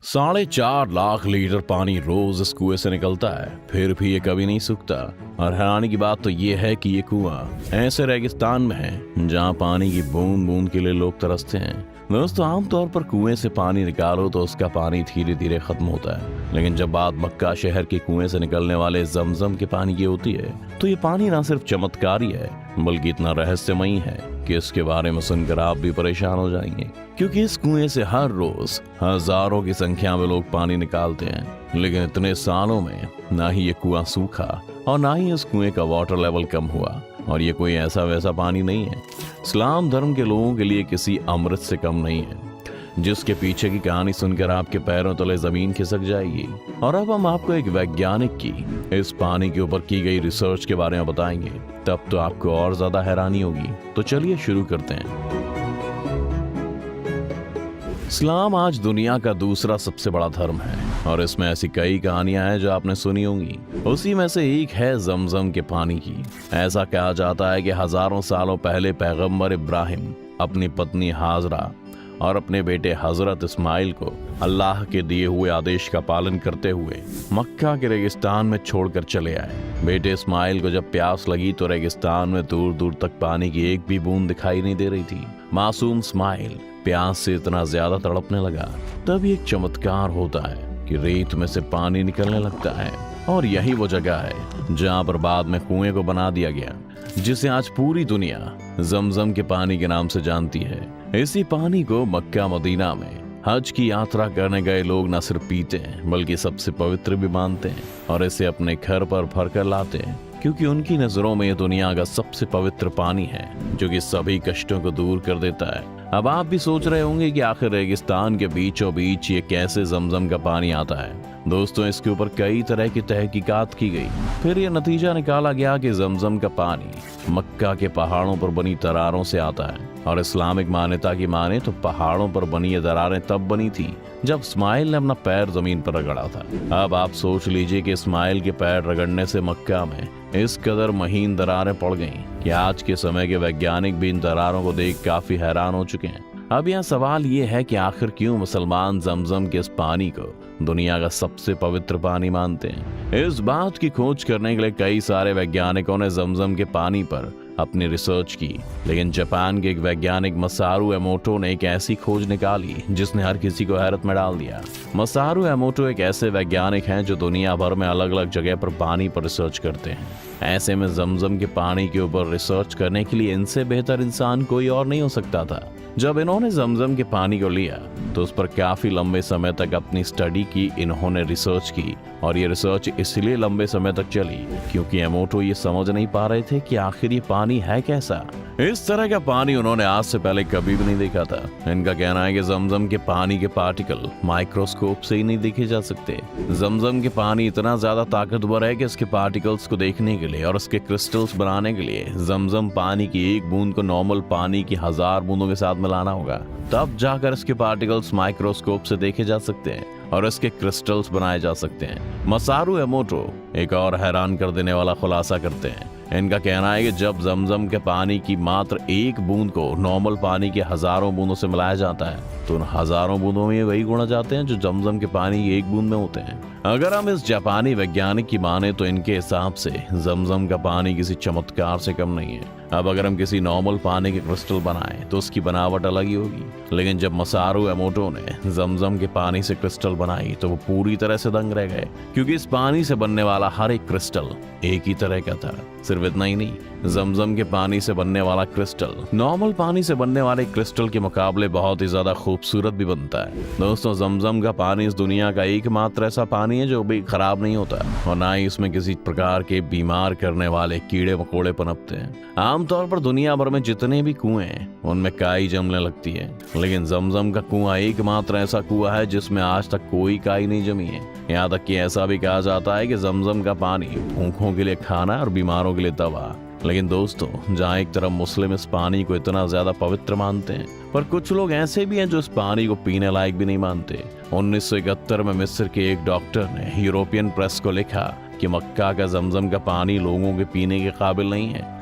4.5 lakh litre पानी रोज इस कुएं से निकलता है, फिर भी ये कभी नहीं सूखता। और हैरानी की बात तो ये है कि ये कुआं ऐसे रेगिस्तान में है जहाँ पानी की बूंद बूंद के लिए लोग तरसते हैं। दोस्तों, आमतौर पर कुएं से पानी निकालो तो उसका पानी धीरे धीरे खत्म होता है, लेकिन जब बात मक्का शहर के कुएं से निकलने वाले जमजम के पानी की होती है तो ये पानी ना सिर्फ चमत्कारी है बल्कि इतना रहस्यमयी है कि इसके बारे में सुनकर आप भी परेशान हो जाएंगे। क्योंकि इस कुएं से हर रोज हजारों की संख्या में लोग पानी निकालते हैं, लेकिन इतने सालों में ना ही ये कुआं सूखा और ना ही इस कुएं का वाटर लेवल कम हुआ। और ये कोई ऐसा वैसा पानी नहीं है, इस्लाम धर्म के लोगों के लिए किसी अमृत से कम नहीं है, जिसके पीछे की कहानी सुनकर आपके पैरों तले जमीन खिसक जाएगी। और अब हम आपको एक वैज्ञानिक की इस पानी के ऊपर की गई रिसर्च के बारे में बताएंगे, तब तो आपको और ज्यादा हैरानी होगी। तो चलिए शुरू करते हैं। इस्लाम आज दुनिया का दूसरा सबसे बड़ा धर्म है और इसमें ऐसी कई कहानियां हैं जो आपने सुनी होंगी। उसी में से एक है जमजम के पानी की। ऐसा कहा जाता है कि हजारों सालों पहले पैगंबर इब्राहिम अपनी पत्नी हाजरा और अपने बेटे हजरत इस्माइल को अल्लाह के दिए हुए आदेश का पालन करते हुए मक्का के रेगिस्तान में छोड़कर चले आए। बेटे इस्माइल को जब प्यास लगी तो रेगिस्तान में दूर दूर तक पानी की एक भी बूंद दिखाई नहीं दे रही थी। मासूम इस्माइल प्यास से इतना ज्यादा तड़पने लगा। तब एक चमत्कार होता है कि रेत में से पानी निकलने लगता है, और यही वो जगह है जहाँ पर बाद में कुएं को बना दिया गया, जिसे आज पूरी दुनिया जमजम के पानी के नाम से जानती है। इसी पानी को मक्का मदीना में हज की यात्रा करने गए लोग न सिर्फ पीते हैं बल्कि सबसे पवित्र भी मानते हैं और इसे अपने घर पर भर कर लाते हैं, क्योंकि उनकी नजरों में ये दुनिया का सबसे पवित्र पानी है जो कि सभी कष्टों को दूर कर देता है। अब आप भी सोच रहे होंगे कि आखिर रेगिस्तान के बीचों बीच ये कैसे जमजम का पानी आता है। दोस्तों, इसके ऊपर कई तरह की तहकीकात की गई, फिर ये नतीजा निकाला गया कि जमजम का पानी मक्का के पहाड़ों पर बनी दरारों से आता है। और इस्लामिक मान्यता की माने तो पहाड़ों पर बनी ये दरारें तब बनी थी जब इस्माइल ने अपना पैर जमीन पर रगड़ा था। अब आप सोच लीजिए कि इस्माइल के पैर रगड़ने से मक्का में इस कदर महीन दरारें पड़ गईं कि आज के समय के वैज्ञानिक भी इन दरारों को देख काफी हैरान हो चुके हैं। अब यहाँ सवाल ये है कि आखिर क्यों मुसलमान जमजम के इस पानी को दुनिया का सबसे पवित्र पानी मानते हैं। इस बात की खोज करने के लिए कई सारे वैज्ञानिकों ने जमजम के पानी पर अपनी रिसर्च की, लेकिन जापान के एक वैज्ञानिक मसारू एमोटो ने एक ऐसी खोज निकाली जिसने हर किसी को हैरत में डाल दिया। मसारू एमोटो एक ऐसे वैज्ञानिक हैं जो दुनिया भर में अलग अलग जगह पर पानी पर रिसर्च करते हैं। ऐसे में जमजम के पानी के ऊपर रिसर्च करने के लिए इनसे बेहतर इंसान कोई और नहीं हो सकता था। जब इन्होंने जमजम के पानी को लिया तो उस पर काफी लंबे समय तक अपनी स्टडी की, इन्होंने रिसर्च की। और ये रिसर्च इसलिए लंबे समय तक चली क्योंकि एमोटो ये समझ नहीं पा रहे थे कि आखिर ये पानी है कैसा। इस तरह का पानी उन्होंने आज से पहले कभी भी नहीं देखा था। इनका कहना है कि जमजम के पानी के पार्टिकल माइक्रोस्कोप से ही नहीं देखे जा सकते। जमजम के पानी इतना ज्यादा ताकतवर है कि इसके पार्टिकल्स को देखने के लिए और इसके क्रिस्टल्स बनाने के लिए जमजम पानी की एक बूंद को नॉर्मल पानी की 1000 बूंदों के साथ मिलाना होगा, तब जाकर इसके पार्टिकल्स माइक्रोस्कोप से देखे जा सकते हैं और इसके क्रिस्टल्स बनाए जा सकते हैं। मसारू एमोटो एक और हैरान कर देने वाला खुलासा करते हैं। इनका कहना है कि जब जमजम के पानी की मात्र एक बूंद को नॉर्मल पानी के हजारों बूंदों से मिलाया जाता है तो उन हजारों बूंदों में वही गुण आ जाते हैं जो जमजम के पानी की एक बूंद में होते हैं। अगर हम इस जापानी वैज्ञानिक की माने तो इनके हिसाब से जमजम का पानी किसी चमत्कार से कम नहीं है। अब अगर हम किसी नॉर्मल पानी के क्रिस्टल बनाएं तो उसकी बनावट अलग ही होगी, लेकिन जब मसारू एमोटो ने जमजम के पानी से क्रिस्टल बनाई तो वो पूरी तरह से दंग रह गए, क्योंकि इस पानी से बनने वाला हर एक क्रिस्टल एक ही तरह का था। सिर्फ इतना ही नहीं, जमजम के पानी से बनने वाला क्रिस्टल नॉर्मल पानी से बनने वाले क्रिस्टल के मुकाबले बहुत ही ज्यादा खूबसूरत भी बनता है। दोस्तों, जमजम का पानी इस दुनिया का एकमात्र ऐसा पानी है जो भी खराब नहीं होता और ना ही इसमें किसी प्रकार के बीमार करने वाले कीड़े मकोड़े पनपते हैं। आमतौर पर दुनिया भर में जितने भी कुएं हैं उनमें काई जमने लगती है, लेकिन जमजम का कुआं एकमात्र ऐसा कुआं है जिसमें आज तक कोई काई नहीं जमी है। यहाँ तक कि ऐसा भी कहा जाता है कि जमजम का पानी भूखों के लिए खाना और बीमारों के लिए दवा। लेकिन दोस्तों, जहाँ एक तरफ मुस्लिम इस पानी को इतना ज्यादा पवित्र मानते हैं, पर कुछ लोग ऐसे भी हैं जो इस पानी को पीने लायक भी नहीं मानते। 1971 में मिस्र के एक डॉक्टर ने यूरोपियन प्रेस को लिखा कि मक्का का जमजम का पानी लोगों के पीने के काबिल नहीं है।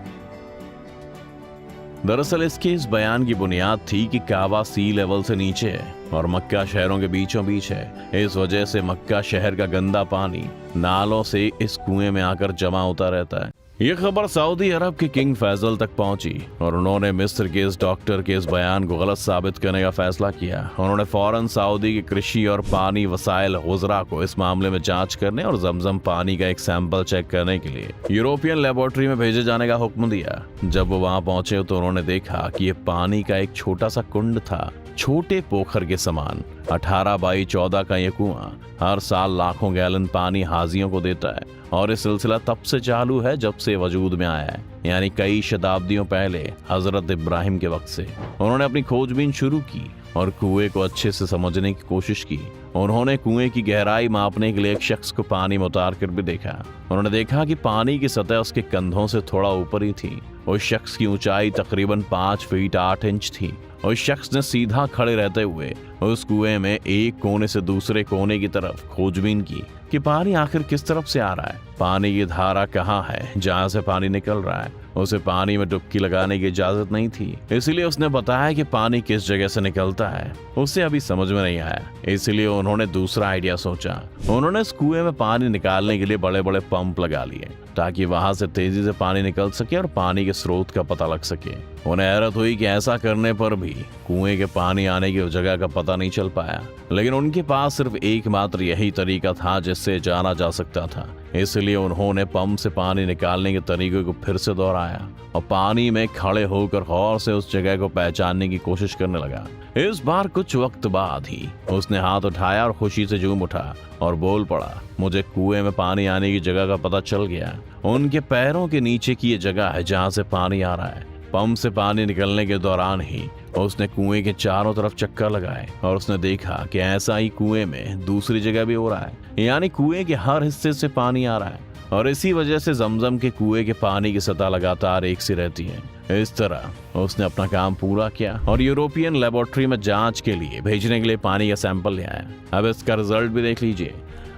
दरअसल इसके इस बयान की बुनियाद थी कि काबा सी लेवल से नीचे है और मक्का शहरों के बीचों बीच है। इस वजह से मक्का शहर का गंदा पानी नालों से इस कुएं में आकर जमा होता रहता है। ये खबर सऊदी अरब के किंग फैसल तक पहुंची और उन्होंने मिस्र के इस डॉक्टर के इस बयान को गलत साबित करने का फैसला किया। उन्होंने फौरन सऊदी के कृषि और पानी वसाइल हुजरा को इस मामले में जांच करने और जमजम पानी का एक सैंपल चेक करने के लिए यूरोपियन लेबोरेटरी में भेजे जाने का हुक्म दिया। जब वो वहां पहुंचे तो उन्होंने देखा कि ये पानी का एक छोटा सा कुंड था, छोटे पोखर के समान। 18 बाई 14 का ये कुआं हर साल लाखों गैलन पानी हाजियों को देता है और ये सिलसिला तब से चालू है जब से वजूद में आया है, यानी कई शताब्दियों पहले हजरत इब्राहिम के वक्त से। उन्होंने अपनी खोजबीन शुरू की और कुएं को अच्छे से समझने की कोशिश की। उन्होंने कुएं की गहराई मापने के लिए एक शख्स को पानी में उतार कर भी देखा। उन्होंने देखा कि पानी की सतह उसके कंधों से थोड़ा ऊपर ही थी। उस शख्स की ऊंचाई तकरीबन 5 फीट 8 इंच थी। उस शख्स ने सीधा खड़े रहते हुए उस कुएं में एक कोने से दूसरे कोने की तरफ खोजबीन की कि पानी आखिर किस तरफ से आ रहा है, पानी की धारा कहाँ है जहाँ से पानी निकल रहा है। उसे पानी में डुबकी लगाने की इजाजत नहीं थी, इसलिए उसने बताया कि पानी किस जगह से निकलता है उसे अभी समझ में नहीं आया। इसलिए उन्होंने दूसरा आइडिया सोचा। उन्होंने इस कुएं में पानी निकालने के लिए बड़े बड़े पंप लगा लिए ताकि वहां से तेजी से पानी निकल सके और पानी के स्रोत का पता लग सके। उन्हें हैरत हुई कि ऐसा करने पर भी कुएं के पानी आने की जगह का पता नहीं चल पाया, लेकिन उनके पास सिर्फ एकमात्र यही तरीका था जिससे जाना जा सकता था। इसलिए उन्होंने पंप से पानी निकालने के तरीके को फिर से दोहराया और पानी में खड़े होकर गौर से उस जगह को पहचानने की कोशिश करने लगा। इस बार कुछ वक्त बाद ही उसने हाथ उठाया और खुशी से झूम उठा और बोल पड़ा, मुझे कुएं में पानी आने की जगह का पता चल गया। उनके पैरों के नीचे की ये जगह है जहाँ से पानी आ रहा है। पंप से पानी निकलने के दौरान ही उसने कुएं के चारों तरफ चक्कर लगाए और उसने देखा कि ऐसा ही कुएं में दूसरी जगह भी हो रहा है, यानी कुएं के हर हिस्से से पानी आ रहा है और इसी वजह से जमजम के कुएं के पानी की सतह लगातार एक सी रहती है। इस तरह उसने अपना काम पूरा किया और यूरोपियन लेबोरेटरी में जांच के लिए भेजने के लिए पानी का सैंपल ले आया। अब इसका रिजल्ट भी देख लीजिए।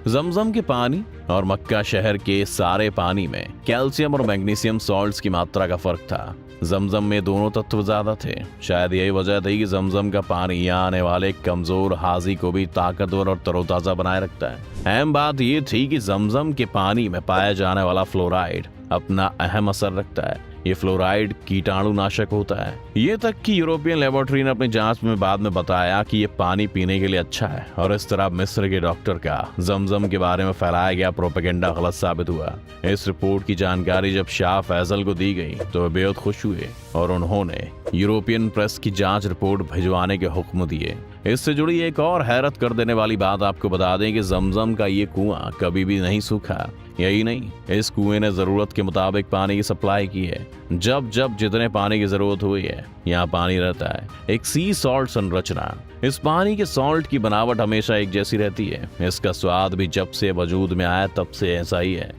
जमजम के पानी और मक्का शहर के सारे पानी में कैल्शियम और मैग्नीशियम सॉल्ट्स की मात्रा का फर्क था। जमजम में दोनों तत्व ज्यादा थे। शायद यही वजह थी कि जमजम का पानी यहाँ आने वाले कमजोर हाजी को भी ताकतवर और तरोताजा बनाए रखता है। अहम बात यह थी कि जमजम के पानी में पाया जाने वाला फ्लोराइड अपना अहम असर रखता है। ये फ्लोराइड कीटाणुनाशक होता है। ये तक कि यूरोपियन लेबोरेटरी ने अपनी जांच में बाद में बताया कि ये पानी पीने के लिए अच्छा है और इस तरह मिस्र के डॉक्टर का जमजम के बारे में फैलाया गया प्रोपेगेंडा गलत साबित हुआ। इस रिपोर्ट की जानकारी जब शाह फैसल को दी गई तो वे बेहद खुश हुए और उन्होंने यूरोपियन प्रेस की जांच रिपोर्ट भिजवाने के हुक्म दिए। इससे जुड़ी एक और हैरत कर देने वाली बात आपको बता दें कि जमजम का ये कुआं कभी भी नहीं सूखा। यही नहीं, इस कुएं ने जरूरत के मुताबिक पानी की सप्लाई की है। जब जब जितने पानी की जरूरत हुई है यहाँ पानी रहता है। एक सी सॉल्ट संरचना। इस पानी के सॉल्ट की बनावट हमेशा एक जैसी रहती है। इसका स्वाद भी जब से वजूद में आया तब से ऐसा ही है।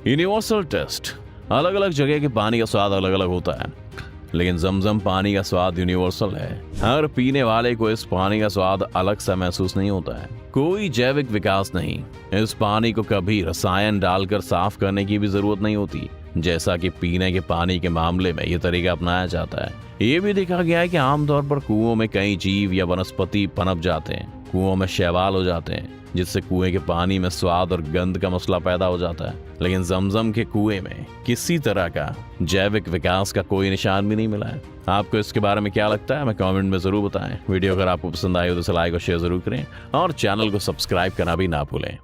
Universal test. अलग अलग जगह के पानी का स्वाद अलग अलग होता है, लेकिन जमजम पानी का स्वाद यूनिवर्सल है। हर पीने वाले को इस पानी का स्वाद अलग सा महसूस नहीं होता है। कोई जैविक विकास नहीं। इस पानी को कभी रसायन डालकर साफ करने की भी जरूरत नहीं होती, जैसा कि पीने के पानी के मामले में यह तरीका अपनाया जाता है। ये भी देखा गया है कि आमतौर पर कुओं में कई जीव या वनस्पति पनप जाते हैं, कुओं में शैवाल हो जाते हैं, जिससे कुएं के पानी में स्वाद और गंध का मसला पैदा हो जाता है। लेकिन जमजम के कुएं में किसी तरह का जैविक विकास का कोई निशान भी नहीं मिला है। आपको इसके बारे में क्या लगता है हमें कमेंट में जरूर बताएं। वीडियो अगर आपको पसंद आई हो तो लाइक और शेयर जरूर करें और चैनल को सब्सक्राइब करना भी ना भूलें।